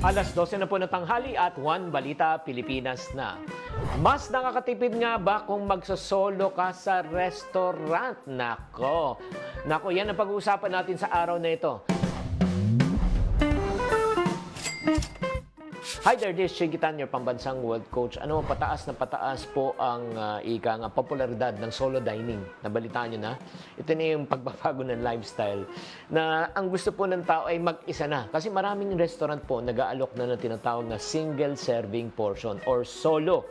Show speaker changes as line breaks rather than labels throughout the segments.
Alas 12 na po ng tanghali at One Balita Pilipinas na. Mas nakakatipid nga ba kung magsosolo ka sa restaurant? Nako, yan ang pag-uusapan natin sa araw na ito. Hi there, this is Chigitan, your pambansang world coach. Ano, pataas na pataas po ang popularidad ng solo dining. Nabalitaan nyo na? Ito na yung pagbabago ng lifestyle na ang gusto po ng tao ay mag-isa na. Kasi maraming restaurant po nag-aalok na ng tinatawag na single serving portion or solo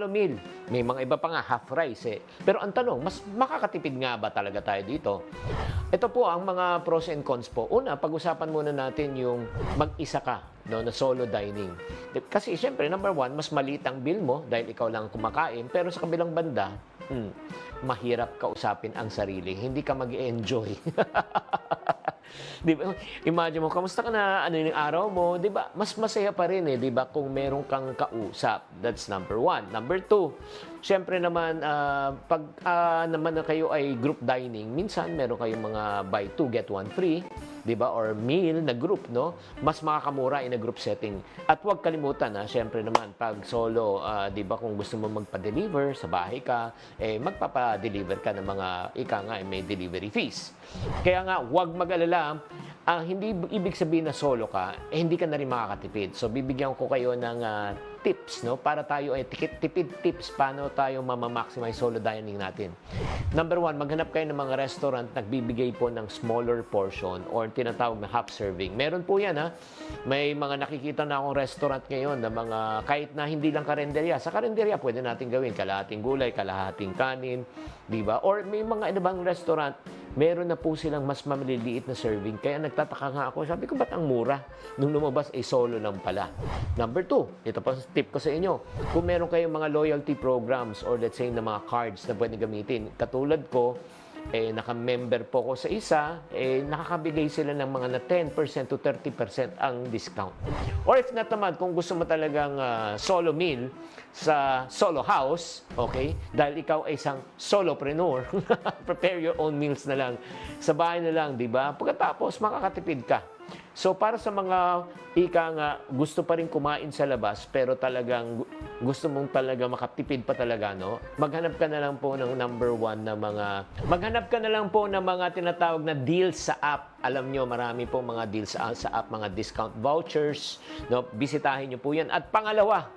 meal. May mga iba pa nga half rice eh. Pero ang tanong, mas makakatipid nga ba talaga tayo dito? Ito po ang mga pros and cons po. Una, pag-usapan muna natin yung mag-isa ka, no, na solo dining. Kasi siyempre, number one, mas maliit ang bill mo dahil ikaw lang kumakain. Pero sa kabilang banda, mahirap kausapin ang sarili. Hindi ka mag-enjoy. Di ba? Imagine mo, kamusta ka na yung araw mo? Di ba? Mas masaya pa rin di ba? Kung meron kang kausap. That's number one. Number two, syempre naman, pag naman na kayo ay group dining, minsan meron kayong mga buy two, get one free. Di ba? Or meal na group, no? Mas makakamura in a group setting. At huwag kalimutan, syempre naman, pag solo, di ba, kung gusto mo magpa-deliver sa bahay ka, magpapa-deliver ka ng mga, may delivery fees. Kaya nga, huwag mag-alala, hindi ibig sabihin na solo ka, hindi ka na rin makakatipid. So, bibigyan ko kayo ng tips, no? Para tayo ay tipid tips paano tayo mamamaximize solo dining natin. Number one, maghanap kayo ng mga restaurant nagbibigay po ng smaller portion or tinatawag na half serving. Meron po yan, May mga nakikita na akong restaurant ngayon na mga, kahit na hindi lang karenderya. Sa karenderya, pwede natin gawin kalahating gulay, kalahating kanin, di ba? Or may mga ibang restaurant, meron na po silang mas maliliit na serving. Kaya nagtataka nga ako, sabi ko, ba't ang mura? Nung lumabas, solo lang pala. Number two, ito pa tip ko sa inyo. Kung meron kayong mga loyalty programs or let's say na mga cards na pwede gamitin, katulad ko, naka-member po ko sa isa, nakakabigay sila ng mga na 10% to 30% ang discount. Or if not naman, kung gusto mo talagang solo meal sa solo house, okay? Dahil ikaw ay isang solopreneur, prepare your own meals na lang. Sa bahay na lang, di ba? Pagkatapos, makakatipid ka. So, para sa mga gusto pa rin kumain sa labas, pero talagang gusto mong talaga makatipid pa talaga, no? Maghanap ka na lang po ng number one na maghanap ka na lang po ng mga tinatawag na deals sa app. Alam nyo, marami po mga deals sa app, mga discount vouchers, no? Bisitahin nyo po yan. At pangalawa,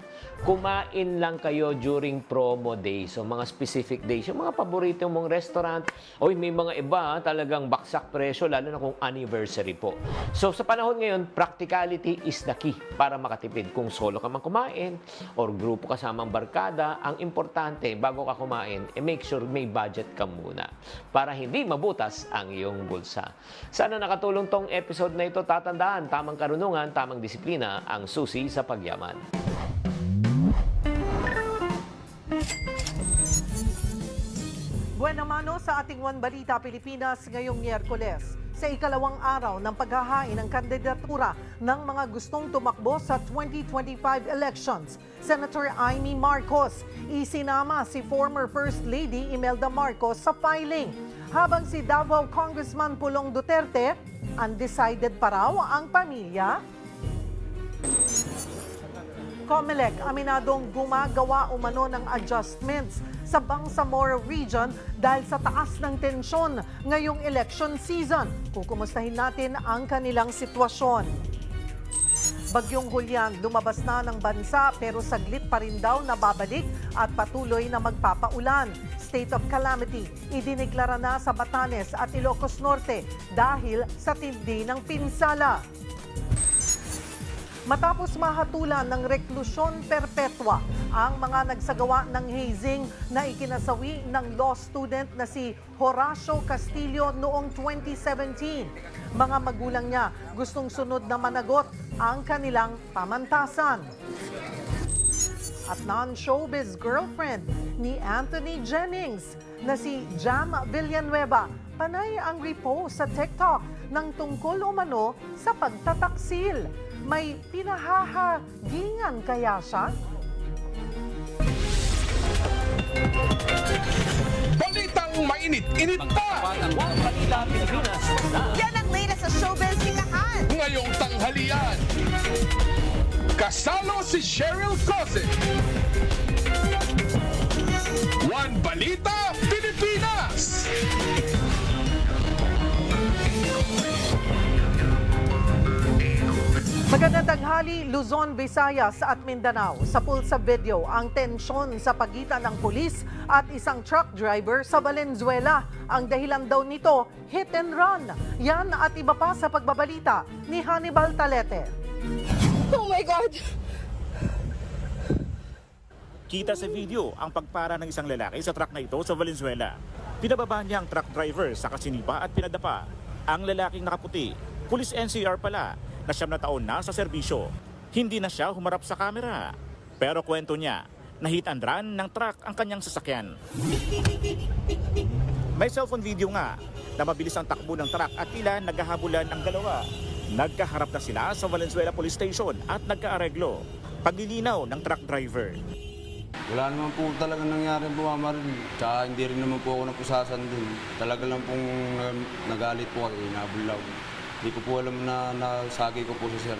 kumain lang kayo during promo days. So, mga specific days. Yung mga paborito mong restaurant, may mga iba talagang baksak presyo, lalo na kung anniversary po. So, sa panahon ngayon, practicality is the key para makatipid. Kung solo ka man kumain or grupo kasamang barkada, ang importante, bago ka kumain, make sure may budget ka muna para hindi mabutas ang iyong bulsa. Sana nakatulong tong episode na ito. Tatandaan, tamang karunungan, tamang disiplina ang susi sa pagyaman.
Buena mano sa ating One Balita Pilipinas ngayong Miyerkules. Sa ikalawang araw ng paghahain ng kandidatura ng mga gustong tumakbo sa 2025 elections, Senator Amy Marcos isinama si former First Lady Imelda Marcos sa filing. Habang si Davao Congressman Pulong Duterte, undecided pa raw ang pamilya. COMELEC aminadong gumagawa umano ng adjustments sa Bangsamoro Region dahil sa taas ng tensyon ngayong election season. Kukumustahin natin ang kanilang sitwasyon. Bagyong Julian lumabas na ng bansa pero saglit pa rin daw nababalik at patuloy na magpapaulan. State of calamity idineklara na sa Batanes at Ilocos Norte dahil sa tindi ng pinsala. Matapos mahatulan ng reklusyon perpetua ang mga nagsagawa ng hazing na ikinasawi ng law student na si Horacio Castillo noong 2017. Mga magulang niya gustong sunod na managot ang kanilang pamantasan. At non-showbiz girlfriend ni Anthony Jennings na si Jam Villanueva, panay ang repost sa TikTok ng tungkol umano sa pagtataksil. May pinahahagingan kaya siya?
Balitang mainit-init pa!
One Balita Pilipinas na.
Yan ang latest sa showbiz hingahan.
Ngayong tanghalian, kasalo si Cheryl Cosset. One Balita, Pilipinas!
Magandang tanghali, Luzon, Visayas at Mindanao. Sa pulsa video, ang tensyon sa pagitan ng pulis at isang truck driver sa Valenzuela. Ang dahilan daw nito, hit and run. Yan at iba pa sa pagbabalita ni Hannibal Talete.
Oh my God!
Kita sa video ang pagpara ng isang lalaki sa truck na ito sa Valenzuela. Pinababa niya ang truck driver sa kasinipa at pinadapa. Ang lalaking nakaputi, Police NCR pala, na 9 na taon na sa serbisyo. Hindi na siya humarap sa kamera. Pero kwento niya, na hit and run ng truck ang kanyang sasakyan. May cellphone video nga na mabilis ang takbo ng truck at tila naghahabulan ang dalawa. Nagkaharap na sila sa Valenzuela Police Station at nagkaareglo. Paglilinaw ng truck driver.
Wala naman po talaga nangyari po, Mama rin. Tsaka hindi rin naman po ako napusasan din. Talaga lang pong nagalit po ako, inabulaw. Hindi ko po alam na nasagi ko po sa sir.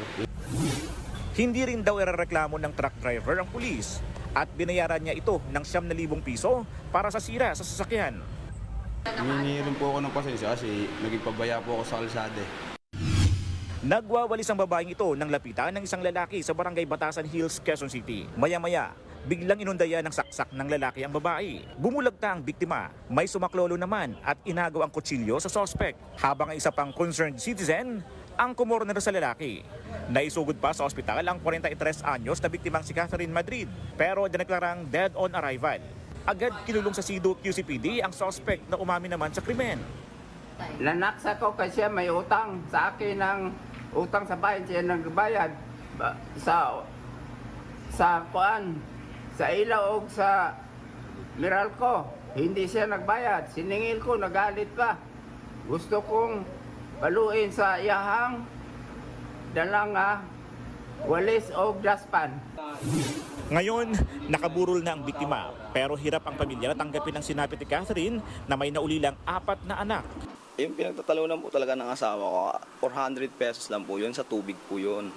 Hindi rin daw irereklamo ng truck driver ang pulis at binayaran niya ito ng 9,000 piso para sa sira sa sasakyan.
Hihingi rin po ako ng pasensya kasi naging pabaya po ako sa kalsada.
Nagwawalis ang babaeng ito ng lapitan ng isang lalaki sa barangay Batasan Hills, Quezon City. Maya-maya, biglang inundaya ng saksak ng lalaki ang babae. Bumulagta ang biktima. May sumaklolo naman at inagaw ang kutsilyo sa sospek. Habang ang isa pang concerned citizen ang kumorner sa lalaki. Naisugod pa sa ospital ang 43 anyos na biktimang si Catherine Madrid pero dineklarang dead on arrival. Agad kinulong sa Sido QCPD ang sospek na umamin naman sa krimen.
Nanaksa ko kasi may utang sa akin ng utang sa bayan, siya nagbayad sa kuan, sa ilaw o sa Meralco. Hindi siya nagbayad. Siningil ko, nagalit pa. Gusto kong paluin sa iyahang dalang walis o daspan.
Ngayon, nakaburol na ang biktima pero hirap ang pamilya na tanggapin ang sinapit ni Catherine na may naulilang 4 na anak.
Yung pinagtatalunan po talaga ng asawa ko, 400 pesos lang po yun, sa tubig po yun.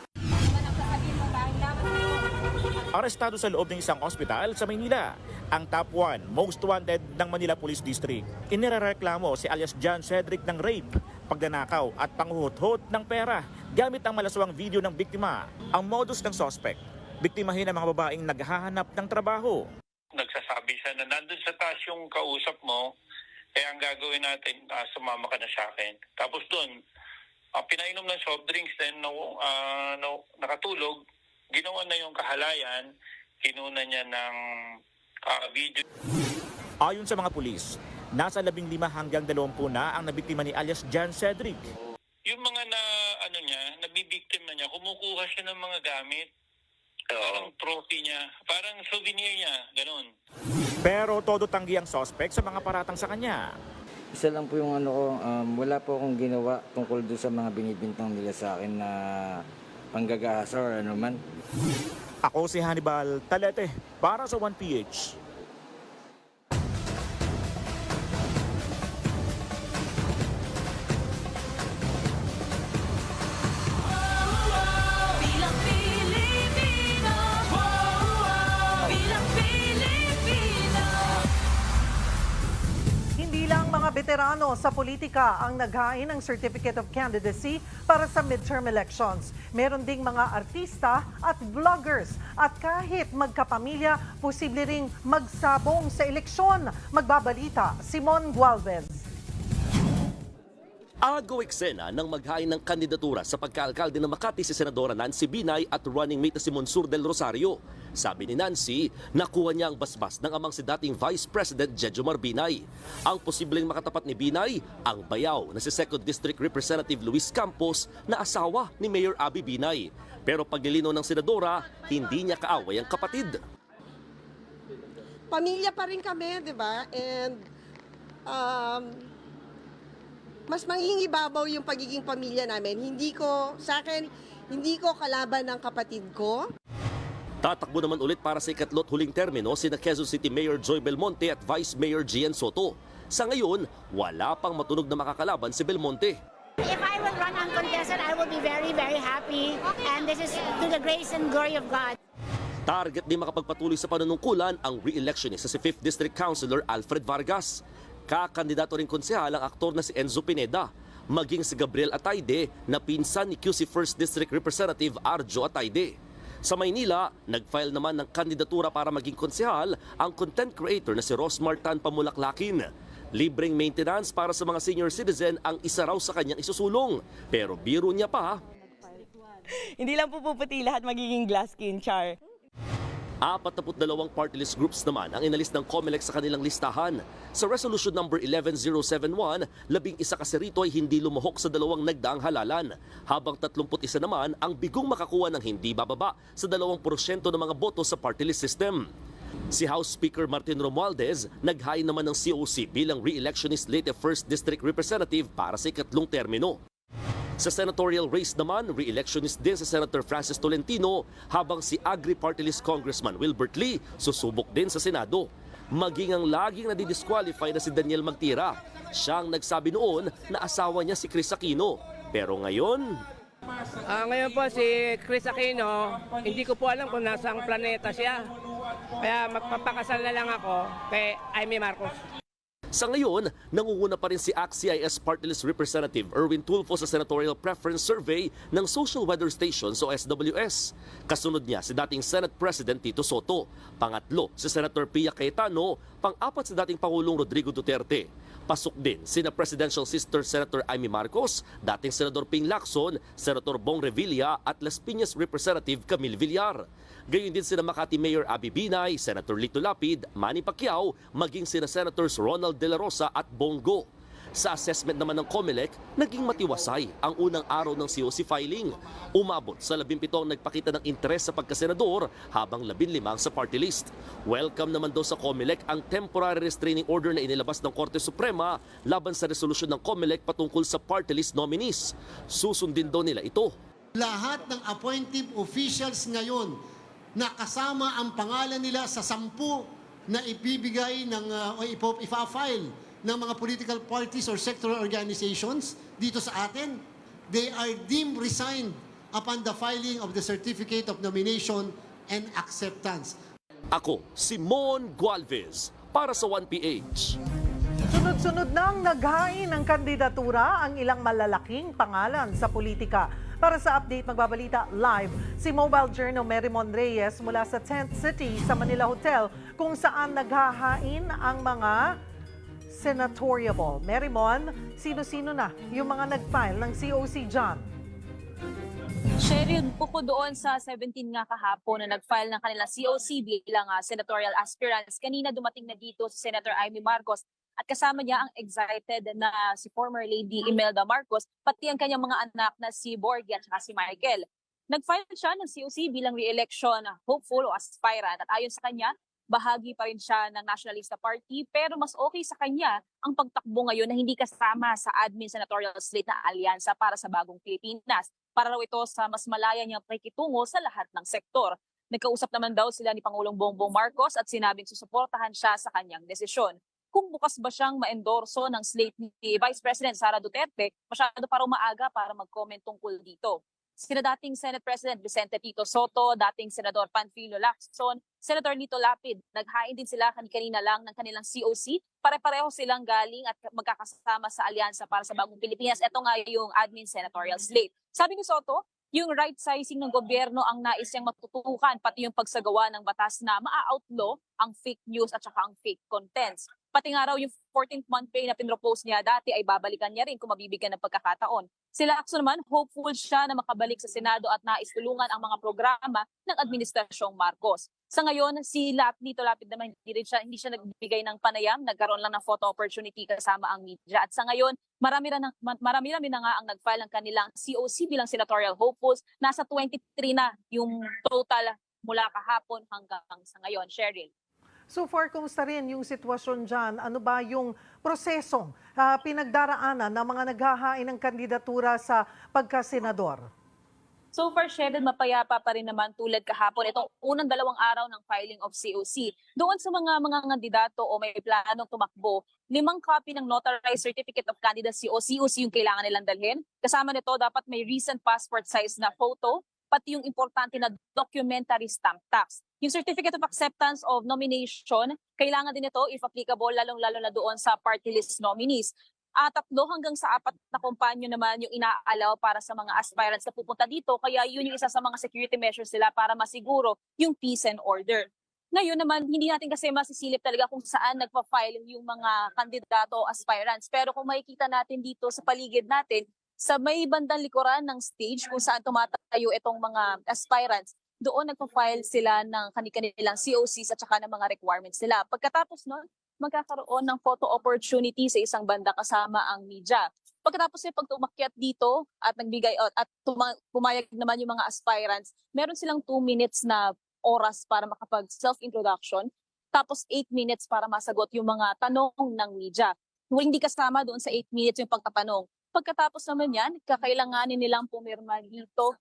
Arestado sa loob ng isang ospital sa Maynila, ang top 1 most wanted ng Manila Police District. Inirereklamo si alias John Cedric ng rape, pagnanakaw at panghuhot-hot ng pera gamit ang malaswang video ng biktima. Ang modus ng suspect, biktimahin ang mga babaeng naghahanap ng trabaho.
Nagsasabi siya na nandun sa taas yung kausap mo, kaya ang gagawin natin, sumama ka na sa akin. Tapos doon, pinainom ng soft drinks, then nakatulog, ginawa na yung kahalayan, kinuna niya ng video.
Ayon sa mga pulis, nasa 15 hanggang 20 na ang nabiktima ni alias John Cedric.
Yung mga nabibiktima niya, kumukuha siya ng mga gamit. Parang trophy niya, parang souvenir niya, ganun.
Pero todo tanggi ang suspect sa mga paratang sa kanya.
Isa lang po yung wala po akong ginawa tungkol doon sa mga binibintang nila sa akin na panggagahasa or ano man.
Ako si Hannibal Talete para sa 1PH.
Mga veterano sa politika ang naghain ng Certificate of Candidacy para sa midterm elections. Meron ding mga artista at vloggers at kahit magkapamilya, posible ring magsabong sa eleksyon. Magbabalita, Simon Gualvez.
Agaw eksena ng maghain ng kandidatura sa pagkaalkalde ng Makati si Senadora Nancy Binay at running mate na si Monsur del Rosario. Sabi ni Nancy, nakuha niya ang basbas ng amang si dating Vice President Jejomar Binay. Ang posibleng makatapat ni Binay, ang bayaw na si 2nd District Representative Luis Campos na asawa ni Mayor Abby Binay. Pero paglilinaw ng senadora, hindi niya kaaway ang kapatid.
Pamilya pa rin kami, di ba? And mas mangingibabaw yung pagiging pamilya namin. Sa akin, hindi ko kalaban ng kapatid ko.
Tatakbo naman ulit para sa ikatlot huling termino sina Quezon City Mayor Joy Belmonte at Vice Mayor Gian Soto. Sa ngayon, wala pang matunog na makakalaban si Belmonte.
If I will run uncontested, I will be very, very happy. And this is to the grace and glory of God.
Target din makapagpatuloy sa panunungkulan ang re-electionist sa si 5th District Councilor Alfred Vargas. Kakandidato rin konsehal ang aktor na si Enzo Pineda, maging si Gabriel Atayde na pinsan ni QC 1st District Representative Arjo Atayde. Sa Maynila, nag-file naman ng kandidatura para maging konsehal ang content creator na si Rosmar Tan Pamulaklakin. Libreng maintenance para sa mga senior citizen ang isa raw sa kanyang isusulong. Pero biro niya pa.
Hindi lang po puputi lahat magiging glass skin, Char.
42 party list groups naman ang inalis ng COMELEC sa kanilang listahan. Sa resolution number 11071, 11 kasi rito ay hindi lumahok sa dalawang nagdaang halalan, habang 31 naman ang bigong makakuha ng hindi bababa sa 2% ng mga boto sa party list system. Si House Speaker Martin Romualdez naghain naman ng COC bilang re-electionist Leyte 1st District Representative para sa ikatlong termino. Sa senatorial race naman, re-electionist din sa Senator Francis Tolentino, habang si Agri-Party List Congressman Wilbert Lee susubok din sa Senado. Maging ang laging nadidisqualify na si Daniel Magtira. Siyang nagsabi noon na asawa niya si Chris Aquino. Pero ngayon...
Ngayon po si Chris Aquino, hindi ko po alam kung nasang planeta siya. Kaya magpapakasal na lang ako kay Amy Marcos.
Sa ngayon, nangunguna pa rin si ACT-CIS Party List Representative Erwin Tulfo sa Senatorial Preference Survey ng Social Weather Stations o SWS. Kasunod niya si dating Senate President Tito Soto. Pangatlo si Senator Pia Cayetano. Pang-apat si dating Pangulong Rodrigo Duterte. Pasok din sina Presidential Sister Senator Amy Marcos, dating Senador Ping Lacson, Senator Bong Revilla at Las Piñas Representative Camille Villar. Gayon din sina Makati Mayor Abby Binay, Senator Lito Lapid, Manny Pacquiao, maging sina Senators Ronald De La Rosa at Bongo. Sa assessment naman ng COMELEC, naging matiwasay ang unang araw ng COC filing. Umabot sa 17 ang nagpakita ng interes sa pagkasenador habang 15 sa party list. Welcome naman daw sa COMELEC ang temporary restraining order na inilabas ng Korte Suprema laban sa resolusyon ng COMELEC patungkol sa party list nominees. Susundin daw nila ito.
Lahat ng appointive officials ngayon na kasama ang pangalan nila sa 10 na ibibigay ng ipa-file ng mga political parties or sectoral organizations dito sa atin, they are deemed resigned upon the filing of the Certificate of Nomination and Acceptance.
Ako, Simon Gualvez, para sa 1PH.
Sunod-sunod nang naghain ng kandidatura ang ilang malalaking pangalan sa politika. Para sa update, magbabalita live si Mobile Journal Merimon Reyes mula sa Tent City sa Manila Hotel kung saan naghahain ang mga senatoriable. Merimon, sino-sino na yung mga nag-file ng COC dyan?
Sheryl, bukod doon sa 17 nga kahapon na nag-file ng kanilang COC bilang senatorial aspirants, kanina dumating na dito si Senator Amy Marcos at kasama niya ang excited na si former Lady Imelda Marcos, pati ang kanyang mga anak na si Borgie at si Michael. Nag-file siya ng COC bilang re-election hopeful o aspirant at ayon sa kanya, bahagi pa rin siya ng Nationalista Party pero mas okay sa kanya ang pagtakbo ngayon na hindi kasama sa admin senatorial slate na alyansa para sa bagong Pilipinas. Para raw ito sa mas malaya niyang pakikitungo sa lahat ng sektor. Nagkausap naman daw sila ni Pangulong Bongbong Marcos at sinabing susuportahan siya sa kanyang desisyon. Kung bukas ba siyang ma-endorso ng slate ni Vice President Sara Duterte, masyado pa raw maaga para mag-comment tungkol dito. Sina dating Senate President Vicente Tito Soto, dating Senador Panfilo Lacson, Senator Lito Lapid, naghain din sila kanina lang ng kanilang COC. Pare-pareho silang galing at magkakasama sa alyansa para sa bagong Pilipinas. Ito nga yung admin senatorial slate. Sabi ni Soto, yung right sizing ng gobyerno ang nais niyang matutukan, pati yung pagsagawa ng batas na maa-outlaw ang fake news at saka ang fake contents. Pati nga raw yung 14th month pay na pinropose niya dati ay babalikan niya rin kung mabibigyan ng pagkakataon. Sila Lacson naman, hopeful siya na makabalik sa Senado at nais tulungan ang mga programa ng Administrasyong Marcos. Sa ngayon, si Lito Lapid naman hindi siya nagbigay ng panayam, nagkaroon lang ng photo opportunity kasama ang media. At sa ngayon, marami na nga ang nag-file ng kanilang COC bilang senatorial hopefuls. Nasa 23 na yung total mula kahapon hanggang sa ngayon. Sheryl.
So far, kumusta rin yung sitwasyon dyan? Ano ba yung prosesong pinagdaraanan ng mga naghahain ng kandidatura sa pagkasenador?
So far, Sheldon, mapayapa pa rin naman tulad kahapon itong unang 2 araw ng filing of COC. Doon sa mga kandidato o may planong tumakbo, 5 copy ng notarized certificate of candidacy o COC yung kailangan nilang dalhin. Kasama nito, dapat may recent passport size na photo, pati yung importante na documentary stamp tax. Yung certificate of acceptance of nomination, kailangan din ito if applicable, lalong-lalo na doon sa party list nominees. 3 hanggang sa 4 na kumpanyo naman yung inaalaw para sa mga aspirants na pupunta dito. Kaya yun yung isa sa mga security measures nila para masiguro yung peace and order. Ngayon naman, hindi natin kasi masisilip talaga kung saan nagpa-file yung mga kandidato o aspirants. Pero kung makikita natin dito sa paligid natin, sa may bandang likuran ng stage kung saan tumatayo itong mga aspirants, doon nagpa-file sila ng kanilang COCs at saka ng mga requirements nila. Pagkatapos nun, magkakaroon ng photo opportunity sa isang banda kasama ang media. Pagkatapos pag tumakyat dito at nagbigay at pumayag naman yung mga aspirants, meron silang 2 minutes na oras para makapag self-introduction, tapos 8 minutes para masagot yung mga tanong ng media. Hindi kasama doon sa 8 minutes yung pagtatanong. Pagkatapos naman yan, kakailanganin nilang pumirma dito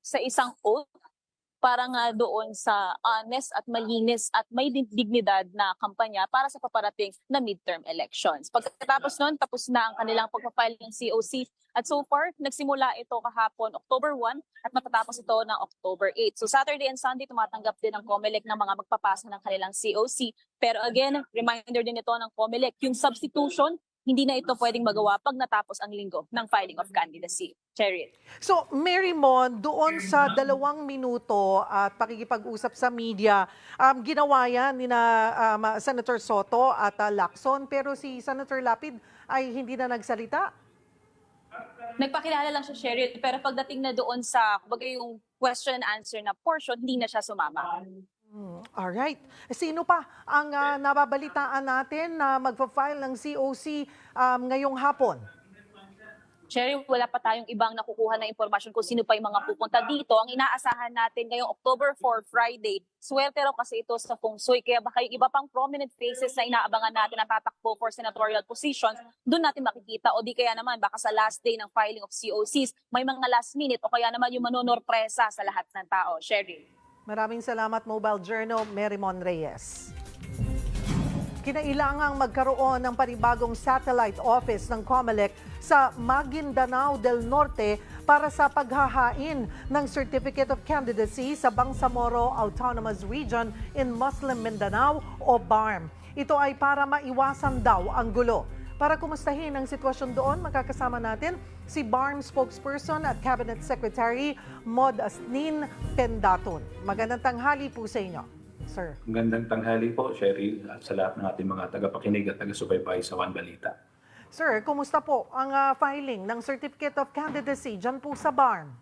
sa isang oath para nga doon sa honest at malinis at may dignidad na kampanya para sa paparating na midterm elections. Pagkatapos noon, tapos na ang kanilang pagpapile ng COC. At so far, nagsimula ito kahapon, October 1, at matatapos ito ng October 8. So Saturday and Sunday, tumatanggap din ang COMELEC ng mga magpapasa ng kanilang COC. Pero again, reminder din ito ng COMELEC, yung substitution, hindi na ito pwedeng magawa pag natapos ang linggo ng filing of candidacy. Cherry.
So, Mary Mon, doon sa 2 minuto at pakikipag-usap sa media, ginawa yan ni Senator Soto at Lacson, pero si Senator Lapid ay hindi na nagsalita.
Nagpakilala lang siya, Cheryl, pero pagdating na doon sa yung question and answer na portion, hindi na siya sumama.
Alright. Sino pa ang nababalitaan natin na magpa-file ng COC ngayong hapon?
Cherry, wala pa tayong ibang nakukuha na impormasyon kung sino pa yung mga pupunta dito. Ang inaasahan natin ngayong October 4, Friday, swerte raw kasi ito sa Feng Shui. Kaya baka yung iba pang prominent faces na inaabangan natin na tatakbo for senatorial positions, doon natin makikita. O di kaya naman, baka sa last day ng filing of COCs, may mga last minute o kaya naman yung manonorpresa sa lahat ng tao. Cherry.
Maraming salamat, Mobile Journal, Mary Mon Reyes. Kinailangang magkaroon ng panibagong satellite office ng COMELEC sa Maguindanao del Norte para sa paghahain ng Certificate of Candidacy sa Bangsamoro Autonomous Region in Muslim Mindanao o BARM. Ito ay para maiwasan daw ang gulo. Para kumustahin ang sitwasyon doon, makakasama natin si BARM spokesperson at Cabinet Secretary Mod Asnin Pendaton. Magandang tanghali po sa inyo, sir.
Magandang tanghali po, Cheryl, at sa lahat ng ating mga tagapakinig at taga-subaybay sa One Balita.
Sir, kumusta po ang filing ng Certificate of Candidacy dyan po sa BARM?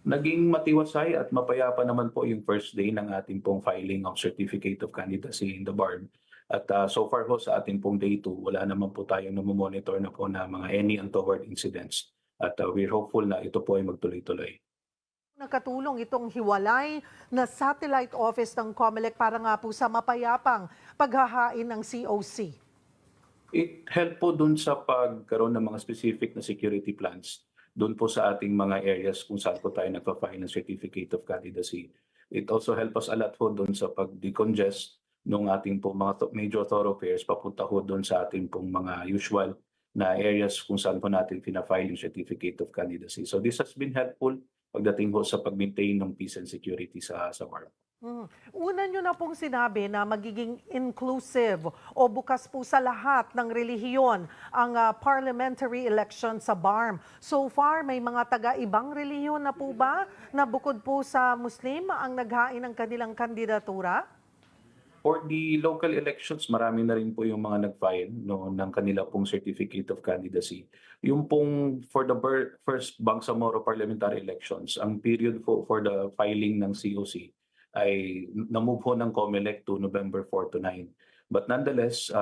Naging matiwasay at mapayapa naman po yung first day ng ating pong filing of Certificate of Candidacy in the BARM. At so far po sa ating pong day 2, wala naman po tayong namomonitor na po na mga any untoward incidents. At we're hopeful na ito po ay magtuloy-tuloy.
Nakatulong itong hiwalay na satellite office ng COMELEC para nga po sa mapayapang paghahain ng COC.
It help po dun sa pagkaroon ng mga specific na security plans doon po sa ating mga areas kung saan po tayo nagpa-file ng Certificate of Candidacy. It also help us a lot po dun sa pag-decongest ng ating pong mga major thoroughfares papunta ho doon sa ating pong mga usual na areas kung saan po natin pina-file yung Certificate of Candidacy. So this has been helpful pagdating ho sa pag-maintain ng peace and security sa BARM.
Una nyo na pong sinabi na magiging inclusive o bukas po sa lahat ng relihiyon ang parliamentary election sa BARM. So far, may mga taga-ibang relihiyon na po ba na bukod po sa Muslim ang naghain ng kanilang kandidatura?
For the local elections, marami na rin po yung mga nag-file ng kanila pong Certificate of Candidacy. Yung pong for the first Bangsamoro parliamentary elections, ang period for the filing ng COC ay na-move ho ng COMELEC to November 4 to 9. But nonetheless,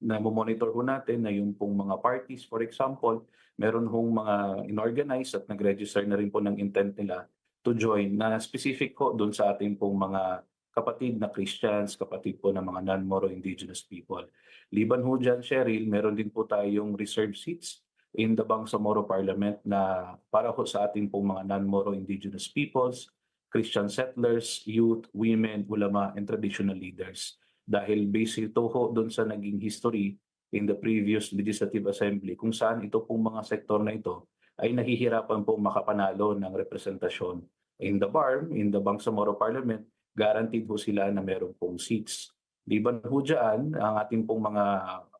na-monitor ho natin na yung pong mga parties, for example, meron hong mga inorganize at nag-register na rin po ng intent nila to join na specific ho doon sa ating pong mga kapatid na Christians, kapatid po ng mga non-Moro indigenous people. Liban ho dyan, Cheryl, meron din po tayong reserve seats in the Bangsamoro Parliament na para ho sa ating pong mga non-Moro indigenous peoples, Christian settlers, youth, women, ulama, and traditional leaders. Dahil based ito ho doon sa naging history in the previous Legislative Assembly kung saan ito pong mga sektor na ito ay nahihirapan pong makapanalo ng representasyon. In the BARM, in the Bangsamoro Parliament, guaranteed ho sila na meron pong seats. Liban ho dyan, ang ating pong mga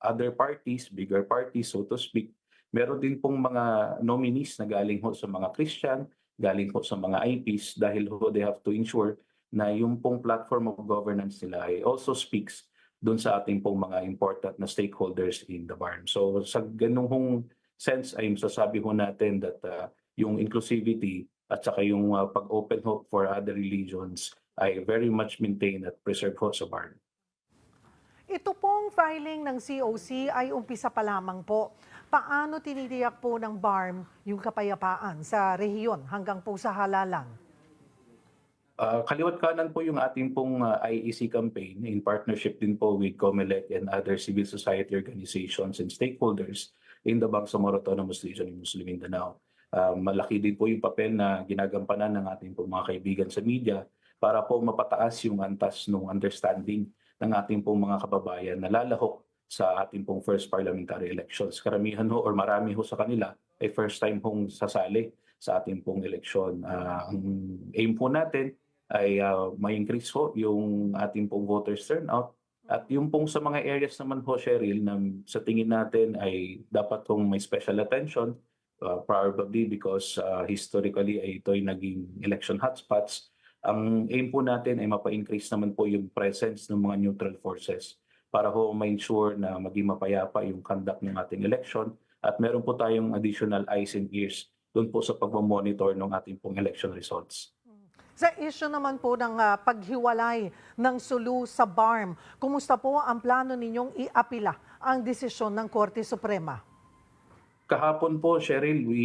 other parties, bigger parties so to speak, meron din pong mga nominees na galing ho sa mga Christian, galing ho sa mga IPs dahil ho they have to ensure na yung pong platform of governance nila ay also speaks doon sa ating pong mga important na stakeholders in the BARM. So sa ganung sense ay masasabi ho natin that yung inclusivity at saka yung pag-open ho for other religions ay very much maintained at preserved ho sa BARM.
Ito pong filing ng COC ay umpisa pa lamang po. Paano tinitiyak po ng BARM yung kapayapaan sa rehiyon hanggang po sa halalan?
Kaliwat kanan po yung ating pong IEC campaign in partnership din po with COMELEC and other civil society organizations and stakeholders in the Bangsamoro Autonomous Region in Muslim Mindanao. Malaki din po yung papel na ginagampanan ng ating pong mga kaibigan sa media para po mapataas yung antas ng understanding ng ating pong mga kababayan na lalahok sa ating pong first parliamentary elections. Karamihan ho or marami ho sa kanila ay first time hong sasali sa ating pong eleksyon. Ang aim po natin ay ma-increase ho yung ating pong voters turnout at yung pong sa mga areas naman ho, Cheryl, na sa tingin natin ay dapat hong may special attention, probably because historically ay ito'y naging election hotspots. Ang aim po natin ay mapa-increase naman po yung presence ng mga neutral forces para ho ma-ensure na maging mapayapa yung conduct ng ating election at meron po tayong additional eyes and ears doon po sa pagmamonitor ng ating pong election results.
Sa issue naman po ng paghiwalay ng Sulu sa BARM, kumusta po ang plano ninyong iapila ang desisyon ng Korte Suprema?
Kahapon po, Cheryl, we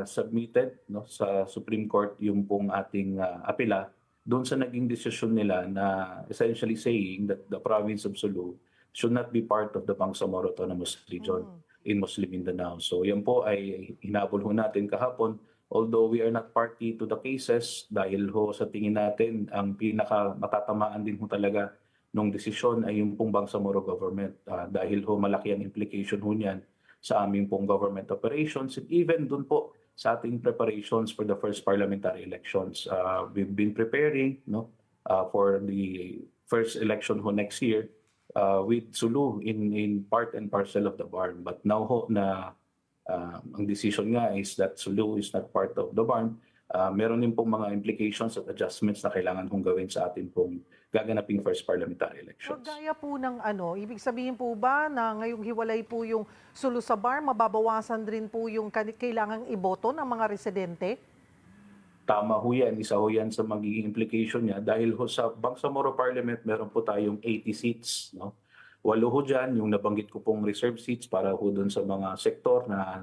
submitted sa Supreme Court yung pong ating apela doon sa naging desisyon nila na essentially saying that the province of Sulu should not be part of the Bangsamoro Autonomous Region in Muslim Mindanao. So yan po ay hinabol ho natin kahapon. Although we are not party to the cases dahil ho sa tingin natin ang pinaka matatamaan din ho talaga nung desisyon ay yung pong Bangsamoro government dahil ho malaki ang implication ho niyan sa aming pong government operations and even dun po sa ating preparations for the first parliamentary elections. We've been preparing for the first election ho next year with Sulu in part and parcel of the BARM. But now ho na ang decision nga is that Sulu is not part of the BARM. Meron din pong mga implications at adjustments na kailangan kong gawin sa ating pong gaganaping first parliamentary elections.
Gaya po ng ibig sabihin po ba na ngayong hiwalay po yung Sulu sa BARM, mababawasan rin po yung kailangang iboto ng mga residente?
Tama ho yan. Isa ho yan sa magiging implication niya dahil ho sa Bangsamoro Parliament meron po tayong 80 seats. 8 ho dyan, yung nabanggit ko pong reserve seats para ho dun sa mga sektor na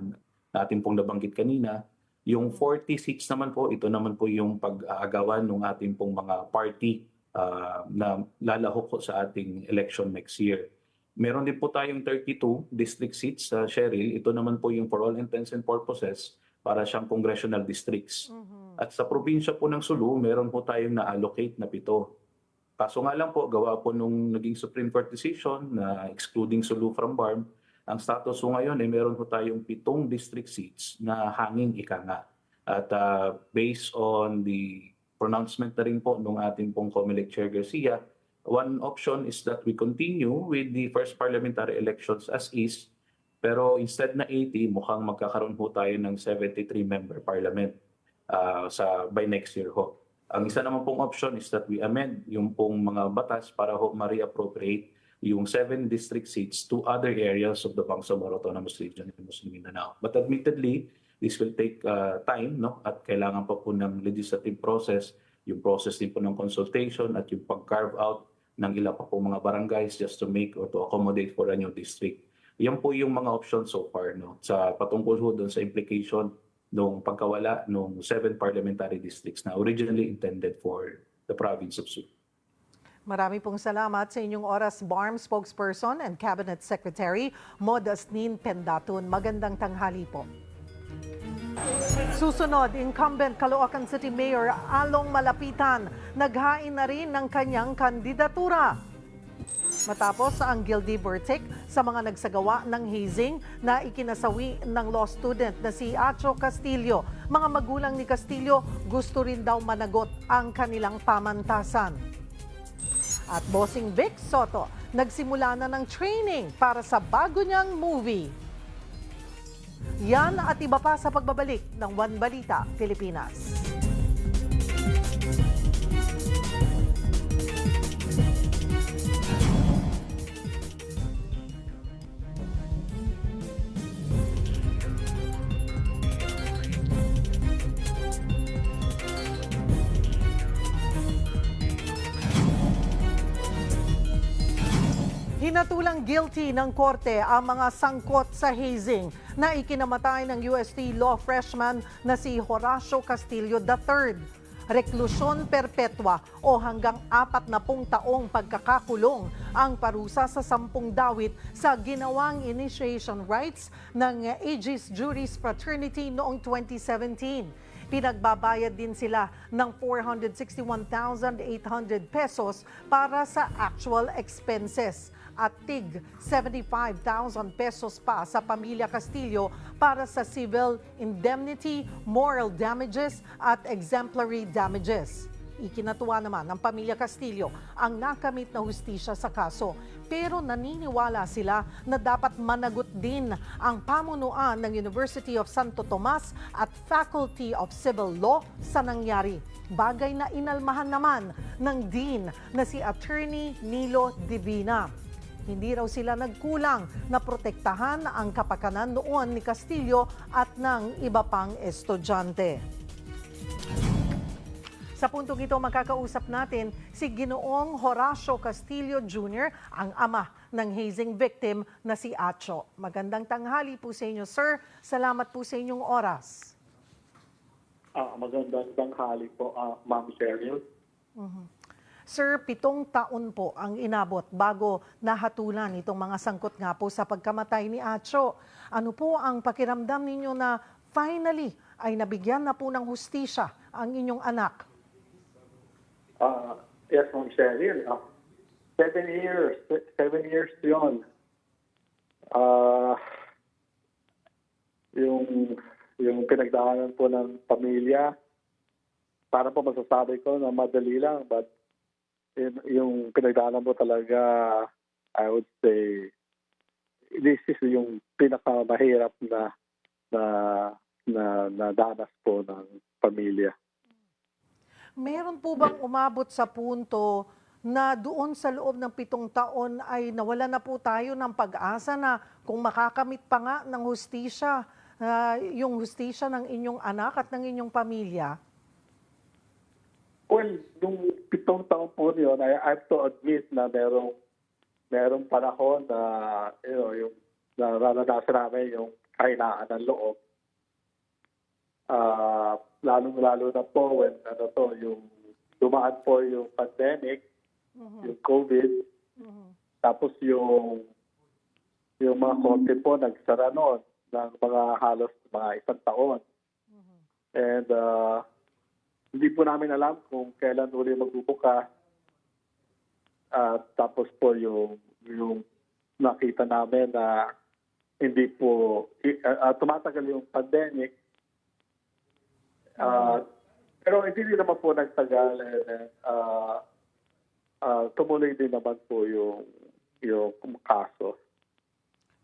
natin pong nabanggit kanina. Yung 40 seats naman po, ito naman po yung pag-aagawan ng ating pong mga party na lalahok po sa ating election next year. Meron din po tayong 32 district seats, Cheryl. Ito naman po yung for all intents and purposes para siyang congressional districts. At sa probinsya po ng Sulu, meron po tayong na-allocate na 7. Kaso nga lang po, gawa po nung naging Supreme Court decision na excluding Sulu from BARM, ang status po ngayon ay meron po tayong 7 district seats na hanging ika nga. At based on the pronouncement na rin po nung ating pong COMELEC Chair Garcia, one option is that we continue with the first parliamentary elections as is, pero instead na 80, mukhang magkakaroon po tayo ng 73-member parliament by next year ho. Ang isa naman pong option is that we amend yung pong mga batas para ho ma-reappropriate yung 7 district seats to other areas of the Bangsamoro Autonomous Region in Muslim Mindanao. But admittedly, this will take time, at kailangan pa po ng legislative process, yung process din po ng consultation at yung pag-carve out ng ilan pa po mga barangays just to make or to accommodate for a new district. Yan po yung mga options so far sa patungkol ho doon sa implication nung pagkawala ng 7 parliamentary districts na originally intended for the province of Sulu.
Marami pong salamat sa inyong oras, BARM spokesperson and Cabinet Secretary Modestin Pendatun. Magandang tanghali po. Susunod, incumbent Caloocan City Mayor Along Malapitan naghain na rin ng kanyang kandidatura. Matapos ang guilty verdict sa mga nagsagawa ng hazing na ikinasawi ng law student na si Acho Castillo, mga magulang ni Castillo gusto rin daw managot ang kanilang pamantasan. At Bossing Vic Soto, nagsimula na ng training para sa bago niyang movie. Yan at iba pa sa pagbabalik ng One Balita, Pilipinas. Hinatulang guilty ng korte ang mga sangkot sa hazing na ikinamatay ng UST law freshman na si Horacio Castillo III. Reklusyon perpetua o hanggang 40 taong pagkakakulong ang parusa sa 10 dawit sa ginawang initiation rites ng Aegis Juris Fraternity noong 2017. Pinagbabayad din sila ng 461,800 pesos para sa actual expenses at tig 75,000 pesos pa sa pamilya Castillo para sa civil indemnity, moral damages at exemplary damages. Ikinatuwa naman ng pamilya Castillo ang nakamit na hustisya sa kaso, pero naniniwala sila na dapat managot din ang pamunuan ng University of Santo Tomas at Faculty of Civil Law sa nangyari. Bagay na inalmahan naman ng Dean na si Attorney Nilo Divina. Hindi raw sila nagkulang na protektahan ang kapakanan noon ni Castillo at ng iba pang estudyante. Sa puntong ito, makakausap natin si Ginoong Horacio Castillo Jr., ang ama ng hazing victim na si Acho. Magandang tanghali po sa inyo, sir. Salamat po sa inyong oras.
Magandang tanghali po, Ma'am Cheryl.
Sir, 7 taon po ang inabot bago nahatulan itong mga sangkot nga po sa pagkamatay ni Acho. Ano po ang pakiramdam ninyo na finally ay nabigyan na po ng hustisya ang inyong anak?
Yes, Ma'am Cheryl. 7 years. 7 years yun. Yung pinagdaanan po ng pamilya, para po masasabi ko na madali lang, but yung pinagdaanan po talaga, I would say, this is yung pinakamahirap na danas po ng pamilya.
Meron po bang umabot sa punto na doon sa loob ng 7 taon ay nawala na po tayo ng pag-asa na kung makakamit pa nga ng hustisya, yung hustisya ng inyong anak at ng inyong pamilya?
Well, nung 7 taon po yun, I have to admit na merong panahon na yung naranasan namin yung kahinaan ng loob. Lalo na po when yung dumaan po yung pandemic, yung COVID, tapos yung mga konti po nagsara noon ng mga halos mga 1 taon. And hindi po namin alam kung kailan uli magbubukas. Tapos po yung nakita namin na hindi po, tumatagal yung pandemic. Pero hindi naman po nagtagal. And tumuloy din naman po yung kaso.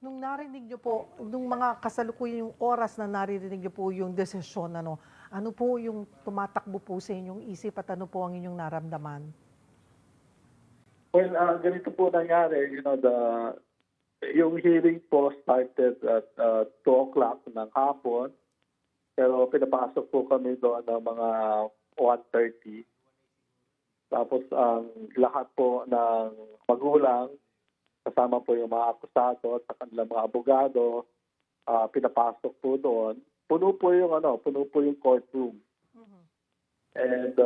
Nung narinig niyo po, nung mga kasalukuyang yung oras na narinig niyo po yung desisyon, ano po yung tumatakbo po sa inyong isip at ano po ang inyong naramdaman?
Well, ganito po nangyari. Yung hearing po started at 2 o'clock ng hapon. Pero pinapasok po kami doon ng mga 1:30. Tapos ang lahat po ng magulang, kasama po yung mga akusado at sa kanilang mga abogado, pinapasok po doon. Puno po yung courtroom. And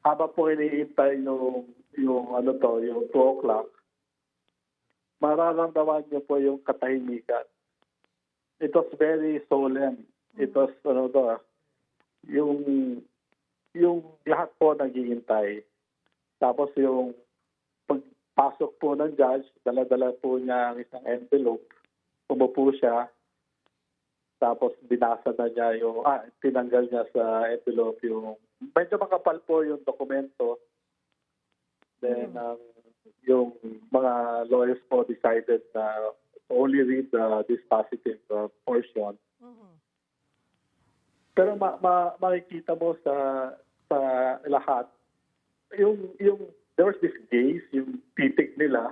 habang po iniintay yung 2 o'clock, mararamdaman niyo po yung katahimikan. It was very solemn. It was, yung lahat po naghihintay. Tapos yung pagpasok po ng judge, dala-dala po niya ang isang envelope. Umupo siya. Tapos binasa na niya tinanggal niya sa envelope yung, medyo makapal po yung dokumento. Then, yung mga lawyers po decided na only read the dispositive portion. Pero makikita mo sa lahat, yung there was this gaze, yung titig nila,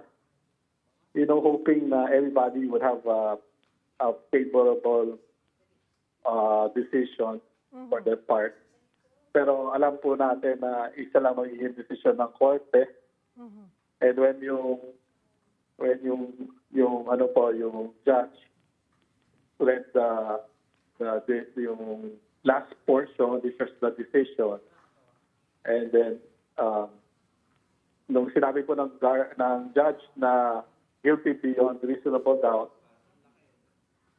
hoping na everybody would have a favorable decision for their part. Pero alam po natin na isa lang magiging decision ng korte. And when yung judge read yung last portion, this is the decision. And then nung sinabi po ng judge na guilty beyond reasonable doubt,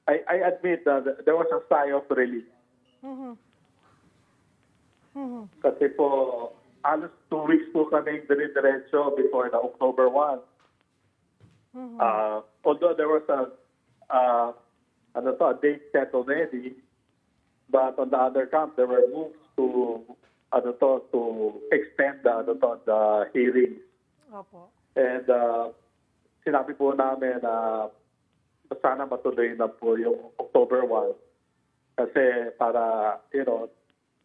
I admit that there was a sigh of relief. Kasi po, halos 2 weeks po kami dire-diretso before the October 1. Although there was a date set already, but on the other camp, there were moves to extend the hearing.
Opo.
And sinabi po namin na sana matuloy na po yung October 1 kasi para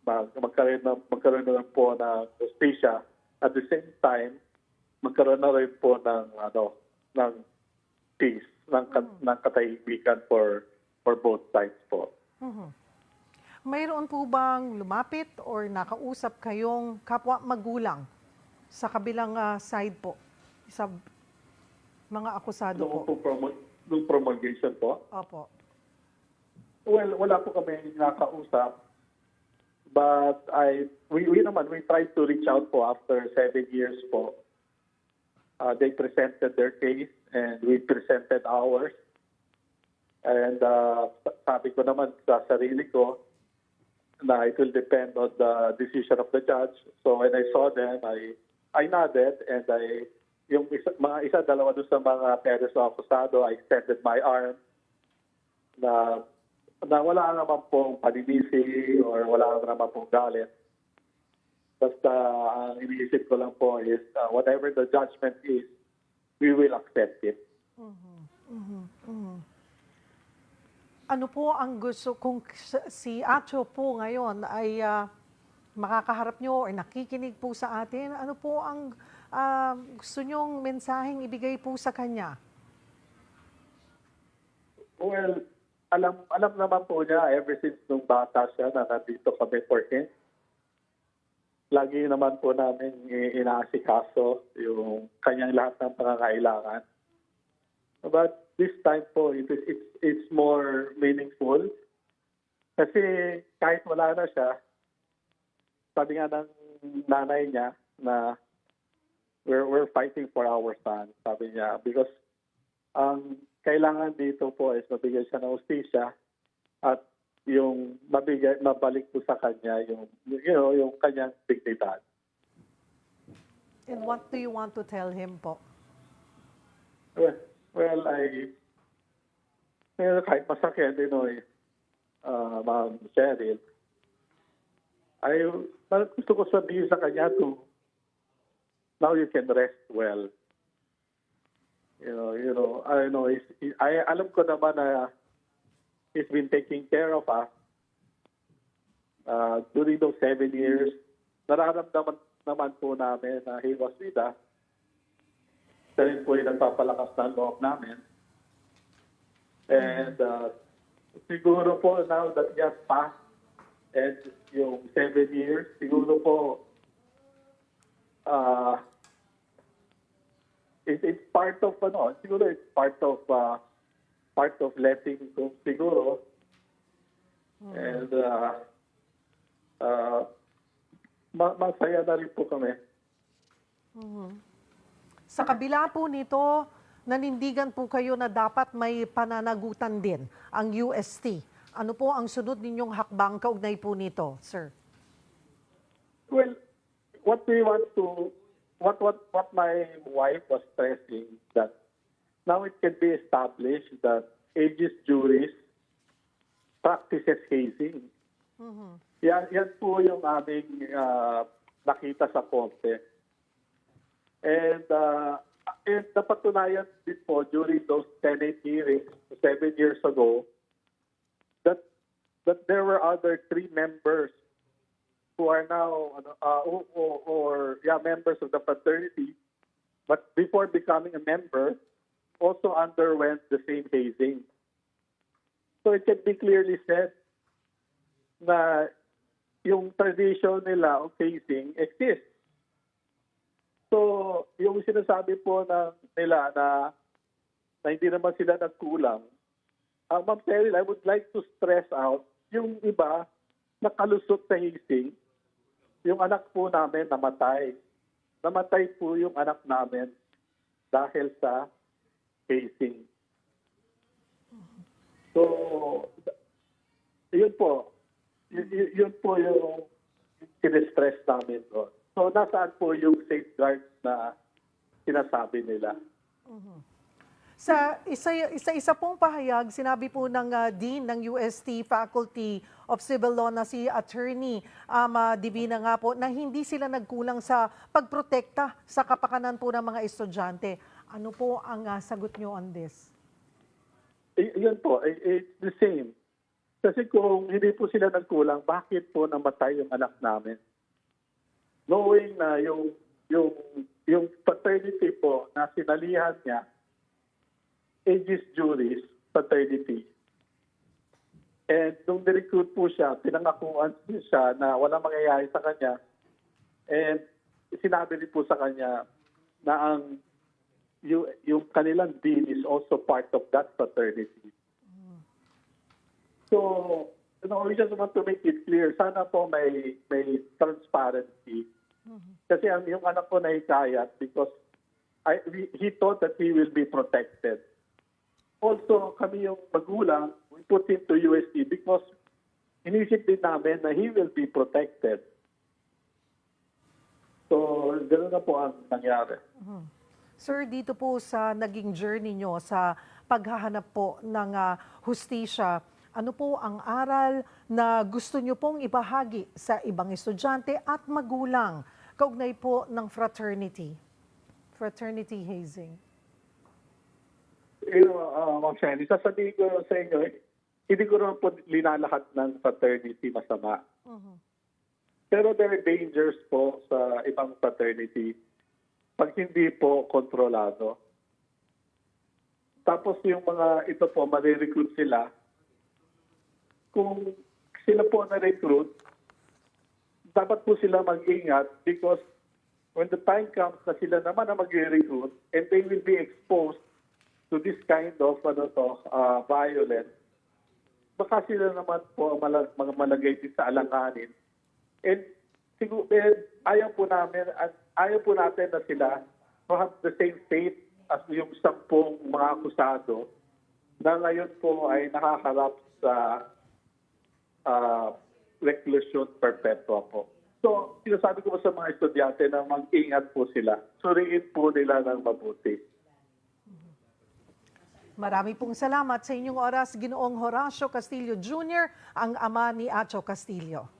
magkaroon na po ng justisya, at the same time magkaroon na rin po ng peace, ng katahimikan for both sides po.
Mayroon po bang lumapit or nakausap kayong kapwa magulang sa kabilang side po, sa mga akusado po?
Nung promulgation po?
Opo.
Well, wala po kami nakausap. But we tried to reach out po after 7 years po. They presented their case and we presented ours. And sabi ko naman sa sarili ko na it will depend on the decision of the judge. So when I saw them, I nodded and yung dalawa doon sa mga parents na akusado, I extended my arm na wala naman pong paninisi or wala naman pong galit. Basta ang iniisip ko lang po is whatever the judgment is, we will accept it.
Ano po ang gusto kung si Acho po ngayon ay makakaharap nyo or nakikinig po sa atin, ano po ang gusto nyong mensaheng ibigay po sa kanya?
Well, alam naman po niya ever since nung bata siya na nandito kami for him. Lagi naman po namin inaasikaso yung kanyang lahat ng pangangailangan. But this time po, it's more meaningful. Kasi kahit wala na siya, sabi nga ng nanay niya na we're fighting for our son, sabi niya. Because ang kailangan dito po is mabigay siya ng hustisya at yung mabalik po sa kanya yung kanyang dignidad.
And what do you want to tell him po?
Well, kahit masakit, Ma'am Cheryl, gusto ko sabihin sa kanya now you can rest well. Alam ko naman na he's been taking care of us during those 7 years. Nararamdaman naman po namin na he was with us. Siya rin po yung nagpapalakas ng loob namin. And siguro po now that he has passed and yung 7 years, siguro po it's part of siguro it's part of letting go siguro. And masaya na rin po kami.
Sa kabila po nito, nanindigan po kayo na dapat may pananagutan din ang UST. Ano po ang sunod ninyong hakbang kaugnay po nito, sir?
Well, what we want to, what my wife was stressing, that now it can be established that aegis juris practices hazing. Yan po yung aming nakita sa korte. And napatunayan din po during those Senate hearings 7 years ago that there were other 3 members who are now members of the fraternity, but before becoming a member, also underwent the same hazing. So it can be clearly said na yung tradition nila of hazing exists. So yung sinasabi po nila na hindi naman sila nagkulang, Ma'am Cheryl, I would like to stress out yung iba nakalusot sa hazing. Yung anak po namin namatay. Namatay po yung anak namin dahil sa hazing. So, yun po. Yun po yung sinistress namin doon. So, nasaan po yung safeguards na sinasabi nila?
Sa isa pong pahayag, sinabi po ng Dean ng UST Faculty of Civil Law na si Attorney Divina nga po na hindi sila nagkulang sa pagprotekta sa kapakanan po ng mga estudyante. Ano po ang sagot nyo on this?
Yun po, it's the same. Kasi kung hindi po sila nagkulang, bakit po namatay yung anak namin? Knowing na yung paternity po na sinalihan niya, aegis juris fraternity. And nung nirecruit po siya, pinangakuan siya na walang mangyayari sa kanya. And sinabi rin po sa kanya na yung kanilang dean is also part of that fraternity. So, we just want to make it clear, sana po may transparency. Kasi yung anak ko nahikayat because he thought that he will be protected. Also, kami yung magulang, we put him to UST because inisip din namin na he will be protected. So, gano'n na po ang nangyari.
Sir, dito po sa naging journey nyo sa paghahanap po ng hustisya, ano po ang aral na gusto nyo pong ibahagi sa ibang estudyante at magulang kaugnay po ng fraternity hazing?
Ma'am Shelly, sasabihin ko sa inyo, hindi ko naman po linalahat ng fraternity masama. Pero there are dangers po sa ibang fraternity pag hindi po kontrolado. Tapos yung mga ito po, marirecruit sila. Kung sila po na-recruit, dapat po sila mag-ingat because when the time comes na sila naman na mag-recruit and they will be exposed to this kind of violence, baka sila naman po mga malagay din sa alanganin. And siguro, ayaw po natin na sila to have the same fate as yung 10 mga akusado na ngayon po ay nakaharap sa reclusion perpetua po. So, sinasabi ko po sa mga estudyante na mag-ingat po sila. Suriin po nila ng mabuti.
Marami pong salamat sa inyong oras, Ginoong Horacio Castillo Jr., ang ama ni Acho Castillo.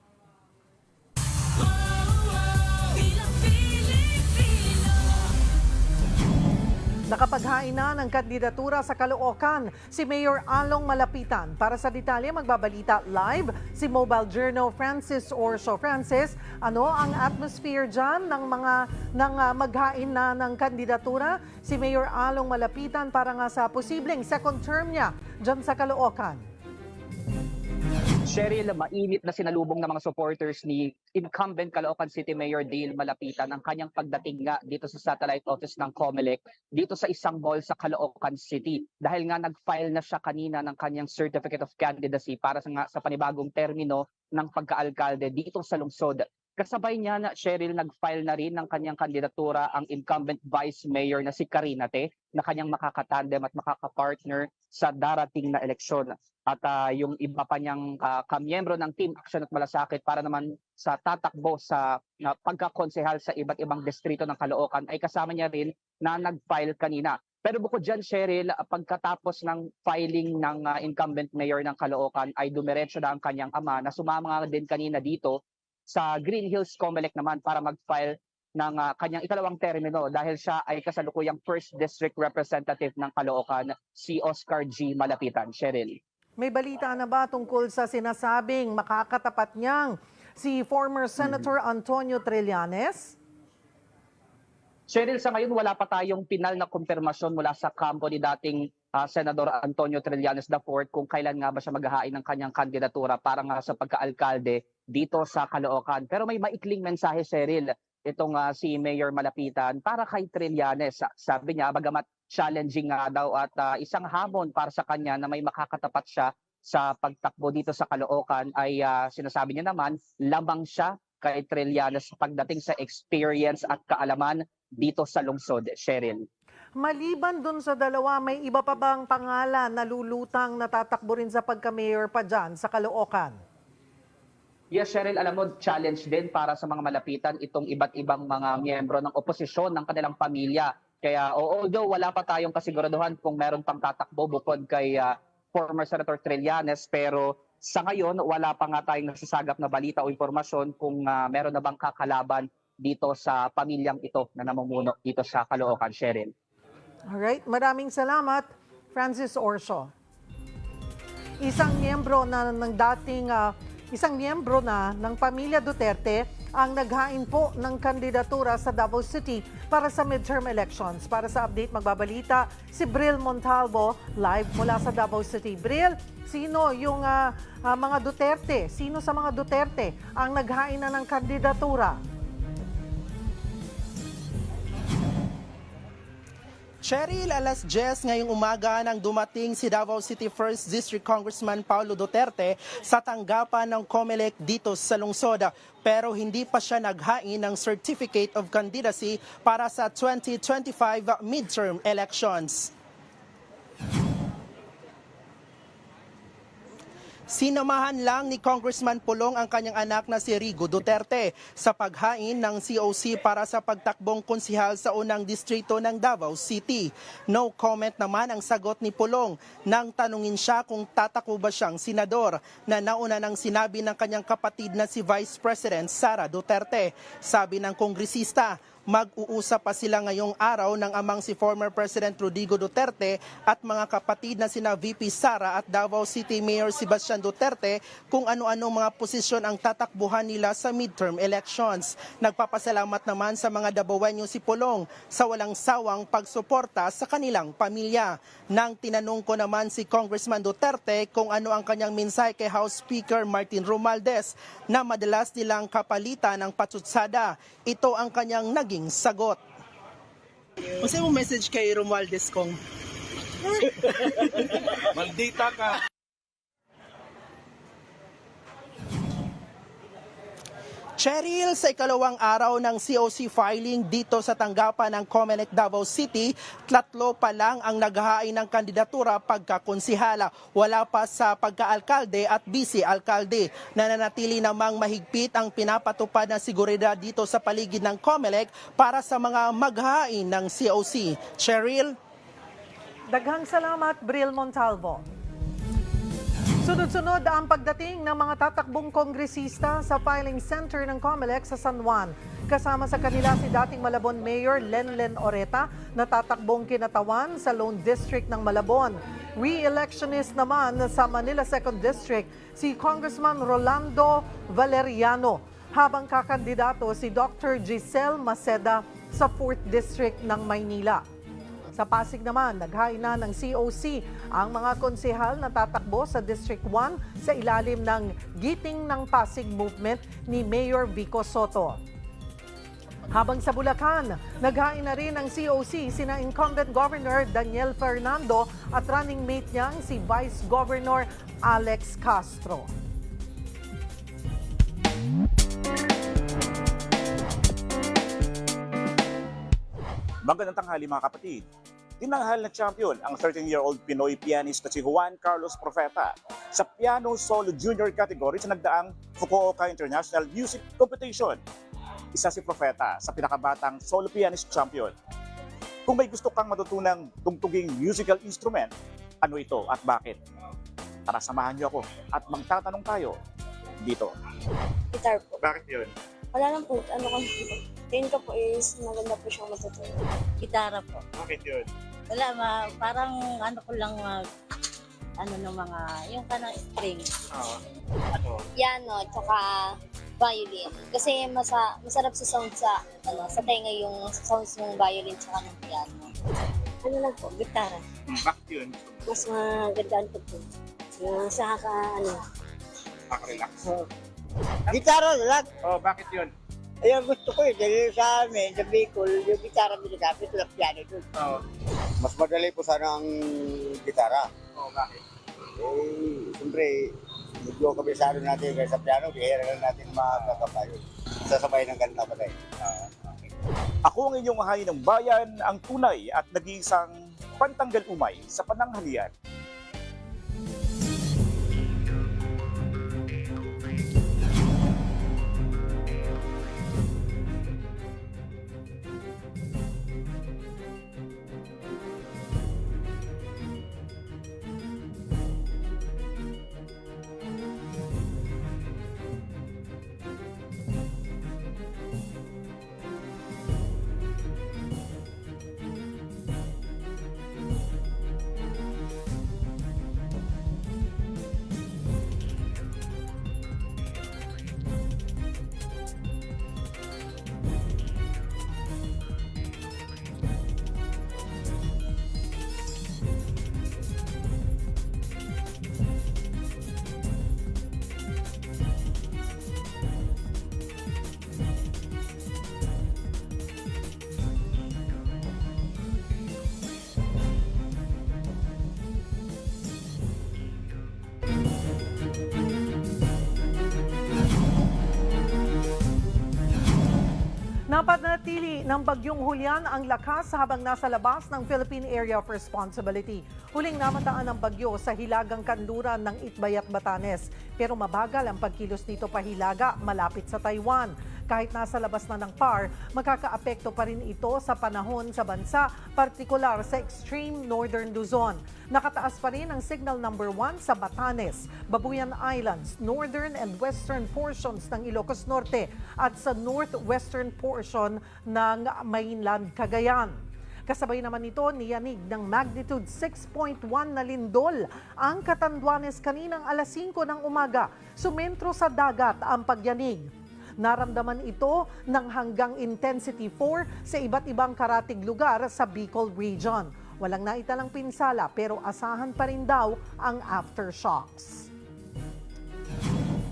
Nakapaghain na ng kandidatura sa Caloocan si Mayor Along Malapitan. Para sa detalye, magbabalita live si Mobile Journal Francis Orso. Francis, ano ang atmosphere dyan ng maghain na ng kandidatura si Mayor Along Malapitan para nga sa posibleng second term niya dyan sa Caloocan?
Cheryl, mainit na sinalubong ng mga supporters ni incumbent Caloocan City Mayor Dale Malapitan ang kanyang pagdating nga dito sa satellite office ng COMELEC dito sa isang mall sa Caloocan City. Dahil nga nag-file na siya kanina ng kanyang certificate of candidacy para sa panibagong termino ng pagkaalkalde dito sa lungsod Kasabay niya na Cheryl nag-file na rin ng kanyang kandidatura ang incumbent vice mayor na si Karina Te na kanyang makakatandem at makakapartner sa darating na eleksyon. At yung iba pa niyang kamiyembro ng Team Action at Malasakit para naman sa tatakbo sa pagkakonsehal sa iba't ibang distrito ng Caloocan ay kasama niya rin na nag-file kanina. Pero bukod dyan, Cheryl, pagkatapos ng filing ng incumbent mayor ng Caloocan ay dumiretso na ang kanyang ama na sumama din kanina dito sa Green Hills Comelec naman para mag-file ng kanyang ikalawang termino dahil siya ay kasalukuyang 1st District Representative ng Caloocan, si Oscar G. Malapitan. Cheryl.
May balita na ba tungkol sa sinasabing makakatapat niyang si former Senator Antonio Trillanes?
Cheryl, sa ngayon wala pa tayong pinal na kumpirmasyon mula sa kampo ni dating Senador Antonio Trillanes IV kung kailan nga ba siya maghahain ng kanyang kandidatura para nga sa pagkaalkalde dito sa Caloocan. Pero may maikling mensahe, Cheryl, itong si Mayor Malapitan para kay Trillanes. Sabi niya, bagamat challenging nga daw at isang hamon para sa kanya na may makakatapat siya sa pagtakbo dito sa Caloocan ay sinasabi niya naman, lamang siya kay Trillanes pagdating sa experience at kaalaman dito sa lungsod, Cheryl.
Maliban dun sa dalawa, may iba pa bang pangalan na lulutang natatakbo rin sa pagka-mayor pa dyan sa Caloocan?
Yes, Cheryl, alam mo, challenge din para sa mga malapitan itong iba't ibang mga miyembro ng oposisyon ng kanilang pamilya. Kaya although wala pa tayong kasiguraduhan kung meron pang tatakbo bukod kay former Senator Trillanes, pero sa ngayon wala pa nga tayong nasasagap na balita o impormasyon kung meron na bang kakalaban dito sa pamilyang ito na namumuno dito sa Caloocan, Cheryl.
Alright, maraming salamat, Francis Orso. Isang miyembro na ng pamilya Duterte ang naghain po ng kandidatura sa Davao City para sa midterm elections. Para sa update, magbabalita si Bril Montalvo live mula sa Davao City. Bril, sino yung mga Duterte? Sino sa mga Duterte ang naghain na ng kandidatura?
Cheryl, alas 10 ngayong umaga nang dumating si Davao City 1st District Congressman Paulo Duterte sa tanggapan ng Comelec dito sa lungsod. Pero hindi pa siya naghain ng Certificate of Candidacy para sa 2025 midterm elections. Sinamahan lang ni Congressman Pulong ang kanyang anak na si Rigo Duterte sa paghain ng COC para sa pagtakbong konsihal sa unang distrito ng Davao City. No comment naman ang sagot ni Pulong nang tanungin siya kung tatakbo ba siyang senador na nauna nang sinabi ng kanyang kapatid na si Vice President Sara Duterte. Sabi ng kongresista, mag-uusap pa sila ngayong araw ng amang si former President Rodrigo Duterte at mga kapatid na sina VP Sara at Davao City Mayor Sebastian Duterte kung ano-ano mga posisyon ang tatakbuhan nila sa midterm elections. Nagpapasalamat naman sa mga Davaoenyo si Pulong sa walang sawang pagsuporta sa kanilang pamilya. Nang tinanong ko naman si Congressman Duterte kung ano ang kanyang mensahe kay House Speaker Martin Romualdez na madalas nilang kapalitan ng patsutsada, ito ang kanyang naging sagot.
Kasi mo message kay Romualdez kong
Maldita ka!
Cheryl, sa ikalawang araw ng COC filing dito sa tanggapan ng Comelec Davao City, 3 pa lang ang naghahain ng kandidatura pagkakonsihala. Wala pa sa pagkaalkalde at vice-alkalde. Nananatili namang mahigpit ang pinapatupad na seguridad dito sa paligid ng Comelec para sa mga maghahain ng COC. Cheryl?
Daghang salamat, Bril Montalvo. Sunod-sunod ang pagdating ng mga tatakbong kongresista sa filing center ng Comelec sa San Juan. Kasama sa kanila si dating Malabon Mayor Lenlen Oreta na tatakbong kinatawan sa Lone District ng Malabon. Re-electionist naman sa Manila 2nd District si Congressman Rolando Valeriano, habang kakandidato si Dr. Giselle Maceda sa 4th District ng Maynila. Sa Pasig naman, naghain na ng COC ang mga konsehal na tatakbo sa District 1 sa ilalim ng Giting ng Pasig Movement ni Mayor Vico Soto. Habang sa Bulacan, naghain na rin ng COC sina incumbent Governor Daniel Fernando at running mate niyang si Vice Governor Alex Castro.
Magandang tanghali mga kapatid. Tinanghal na champion ang 13-year-old Pinoy pianist na si Juan Carlos Profeta sa piano solo junior category sa nagdaang Fukuoka International Music Competition. Isa si Profeta sa pinakabatang solo pianist champion. Kung may gusto kang matutunang tungtuging musical instrument, ano ito at bakit? Tara samahan niyo ako at magtatanong tayo dito.
Guitar po.
Bakit yun?
Wala lang po, tingin ko po is maganda po siyang matutunan.
Gitara po.
Bakit yun?
Wala, parang ano ko lang ng mga, yung kanang string.
Ano?
Piano, tsaka violin. Kasi masarap sa sound sa tenga yung sounds ng violin tsaka ng piano. Ano lang po, gitara.
Bakit yun?
Mas magandaan po po. Sa
Relax.
Gitara lang.
Oh, bakit yun?
Ayun, gusto ko dahil sa amin, sa Bicol, yung gitara ginagamit, yung piano doon.
Mas madali po sana ang gitara.
Bakit?
Siyempre, medyo kabisado natin kaya sa piano, bihira lang natin makakapayo. Sasabay ng ganda pa tayo.
Ako ang inyong hain ng bayan, ang tunay at nag-iisang pantanggal umay sa pananghalian.
Napanatili ng Bagyong Julian ang lakas habang nasa labas ng Philippine Area of Responsibility. Huling namataan ng bagyo sa hilagang kanluran ng Itbayat, Batanes. Pero mabagal ang pagkilos nito pahilaga malapit sa Taiwan. Kahit nasa labas na ng PAR, makakaapekto pa rin ito sa panahon sa bansa, partikular sa extreme northern Luzon. Nakataas pa rin ang signal number 1 sa Batanes, Babuyan Islands, northern and western portions ng Ilocos Norte at sa northwestern portion ng mainland Cagayan. Kasabay naman ito niyanig ng magnitude 6.1 na lindol ang Catanduanes kaninang alas 5 ng umaga. Sumentro sa dagat ang pagyanig. Naramdaman ito ng hanggang intensity 4 sa iba't ibang karatig lugar sa Bicol Region. Walang naitalang pinsala pero asahan pa rin daw ang aftershocks.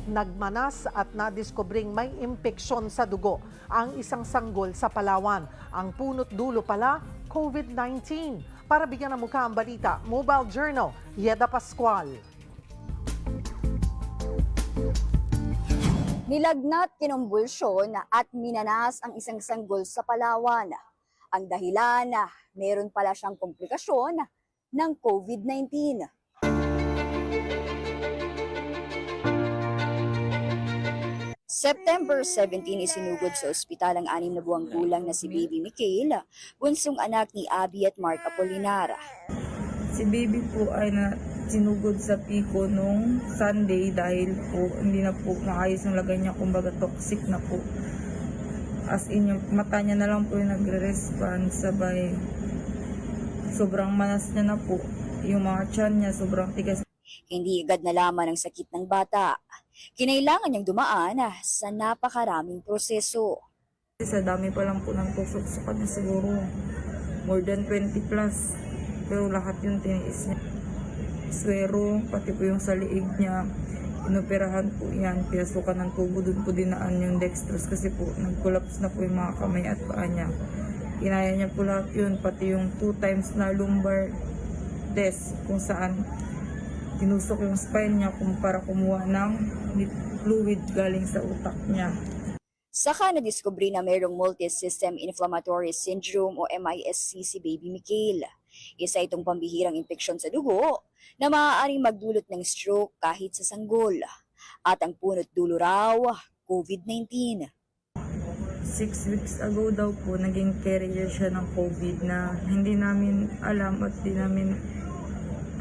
Nagmanas at nadiskobring may impeksyon sa dugo ang isang sanggol sa Palawan. Ang punot dulo pala, COVID-19. Para bigyan ng mukha ang balita, Mobile Journal, Yeda Pascual.
Nilagnat, kinumbulsyon at minanas ang isang sanggol sa Palawan. Ang dahilan, meron pala siyang komplikasyon ng COVID-19. September 17 isinugod sa ospital ang 6 na buwang gulang na si Baby Mikhail, bunsong anak ni Abby at Mark Apolinar.
Si Baby po ay sinugod sa Pico nung Sunday dahil po hindi na po maayos ang lagay niya, kumbaga toxic na po. As in, yung mata niya na lang po yung nagre-respond, sabay sobrang manas niya na po. Yung mga tiyan niya sobrang tigas.
Hindi agad nalaman ang sakit ng bata. Kinailangan niyang dumaan sa napakaraming proseso.
Sa dami pa lang po ng tusok sa kanya siguro more than 20 plus. Pero lahat yung tiniis niya. Swero, pati po yung sa liig niya. Inoperahan po yan. Pinasukan ng tubo, doon po dinaan yung dextrose kasi po nag-collapse na po yung mga kamay at paa niya. Kinaya niya po lahat yun, pati yung 2 times na lumbar test kung saan tinusok yung spine niya para kumuha ng fluid galing sa utak niya.
Saka nadiskubre na mayroong multi-system inflammatory syndrome o MISC si baby Mikhail. Isa itong pambihirang impeksyon sa dugo na maaaring magdulot ng stroke kahit sa sanggol. At ang punot dulo raw, COVID-19.
6 weeks ago daw po, naging carrier siya ng COVID na hindi namin alam at di namin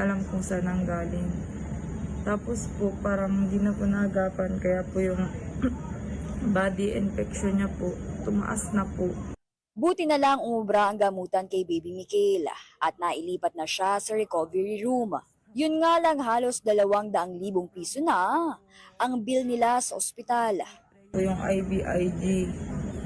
alam kung saan ang galing. Tapos po, parang hindi na po naagapan, kaya po yung body infection niya po, tumaas na po.
Buti na lang umubra ang gamutan kay baby Mikhail at nailipat na siya sa recovery room. Yun nga lang halos 200,000 piso na ang bill nila sa ospital.
Yung IVIG,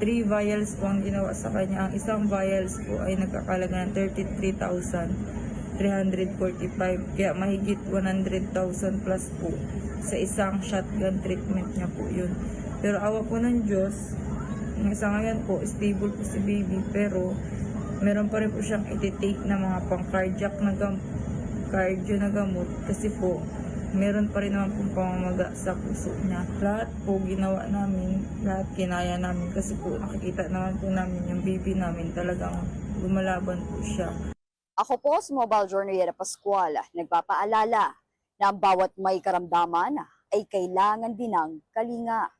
3 vials po ang ginawa sa kanya. Ang isang vials po ay nagkakalaga ng 33,345. Kaya mahigit 100,000 plus po sa isang shotgun treatment niya po yun. Pero awa po ng Diyos, sa ngayon po, stable po si baby. Pero meron pa rin po siyang iti-take na mga pang-cardiac na cardio na gamot kasi po meron pa rin naman pong pamamaga sa puso niya. Lahat po ginawa namin, lahat kinaya namin kasi po nakikita naman po namin yung baby namin talagang lumalaban po siya.
Ako po si Mobile Journal Pascual, nagpapaalala na ang bawat may karamdaman ay kailangan din ng kalinga.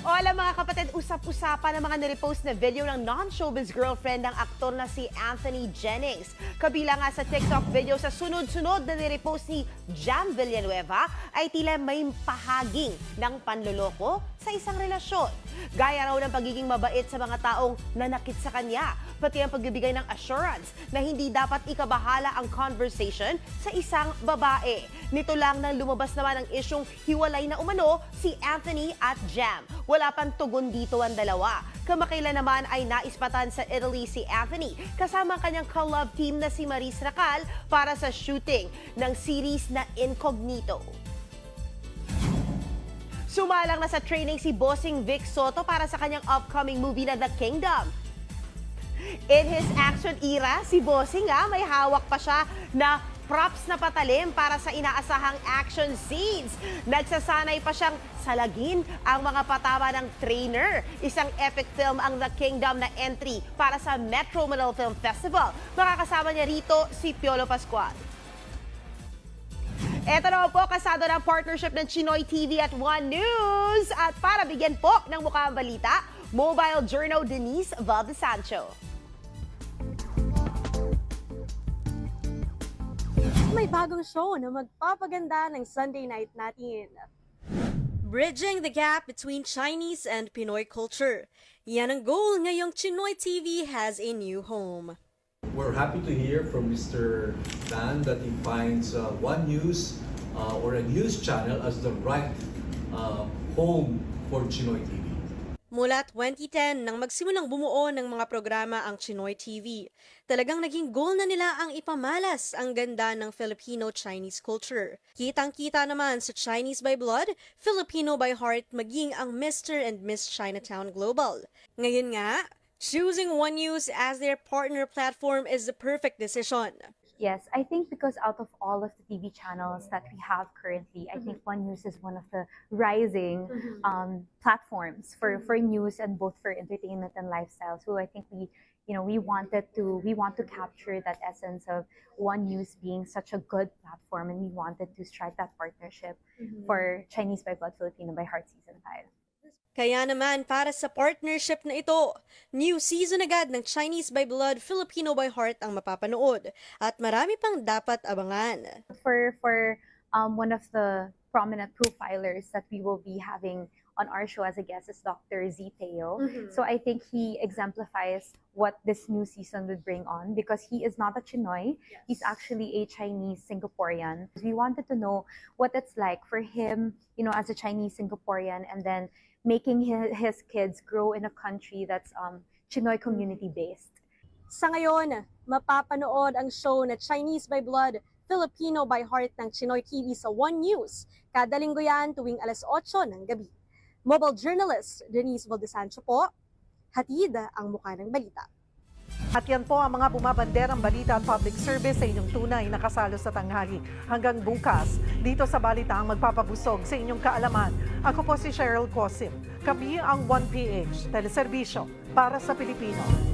O alam mga kapatid, usap-usapan ang mga nirepost na video ng non-showbiz girlfriend ng aktor na si Anthony Jennings. Kabila nga sa TikTok video sa sunod-sunod na nirepost ni Jam Villanueva ay tila may pahaging ng panloloko sa isang relasyon. Gaya raw ng pagiging mabait sa mga taong nanakit sa kanya, pati ang pagbibigay ng assurance na hindi dapat ikabahala ang conversation sa isang babae. Nito lang nang lumabas naman ang isyong hiwalay na umano si Anthony at Jam. Wala pang tugon dito ang dalawa. Kamakailan naman ay naispatan sa Italy si Anthony kasama ang kanyang ka-love team na si Maris Racal para sa shooting ng series na Incognito. Sumalang na sa training si Bossing Vic Soto para sa kanyang upcoming movie na The Kingdom. In his action era, si Bossing may hawak pa siya na props na patalim para sa inaasahang action scenes. Nagsasanay pa siyang salagin ang mga patama ng trainer. Isang epic film ang The Kingdom na entry para sa Metro Manila Film Festival. Makakasama niya rito si Piolo Pascual. Ito na po, kasado ng partnership ng Chinoy TV at One News. At para bigyan po ng mukha ang balita, Mobile Journal Denise Valdesancho.
May bagong show na magpapaganda ng Sunday night natin. Bridging the gap between Chinese and Pinoy culture. Yan ang goal ngayong Chinoy TV has a new home.
We're happy to hear from Mr. Dan that he finds One News or a news channel as the right home for Chinoy TV.
Mula 2010 nang magsimulang bumuo ng mga programa ang Chinoy TV, talagang naging goal na nila ang ipamalas ang ganda ng Filipino-Chinese culture. Kitang-kita naman sa Chinese by Blood, Filipino by Heart maging ang Mr. and Miss Chinatown Global. Ngayon nga, choosing One News as their partner platform is the perfect decision.
Yes, I think because out of all of the TV channels that we have currently, I think One News is one of the rising platforms for news and both for entertainment and lifestyle. So I think we want to capture that essence of One News being such a good platform, and we wanted to strike that partnership for Chinese by Blood, Filipino by Heart Season 5.
Kaya naman para sa partnership na ito, new season agad ng Chinese by Blood, Filipino by Heart ang mapapanood at marami pang dapat abangan.
For one of the prominent profilers that we will be having on our show as a guest is Dr. Z Teo. So I think he exemplifies what this new season would bring on because he is not a Chinoy. He's actually a Chinese Singaporean. We wanted to know what it's like for him, as a Chinese Singaporean, and then making his kids grow in a country that's Chinoy community-based.
Sa ngayon, mapapanood ang show na Chinese by Blood, Filipino by Heart ng Chinoy TV sa One News. Kada linggo yan tuwing 8:00 ng gabi. Mobile journalist Denise Valdesancho po, hatid ang mukha ng balita.
At yan po ang mga bumabanderang balita at public service sa inyong tunay na kasalo sa tanghali. Hanggang bukas, dito sa Balitaang magpapabusog sa inyong kaalaman. Ako po si Cheryl Cosim. Kami ang 1PH, teleserbisyo para sa Pilipino.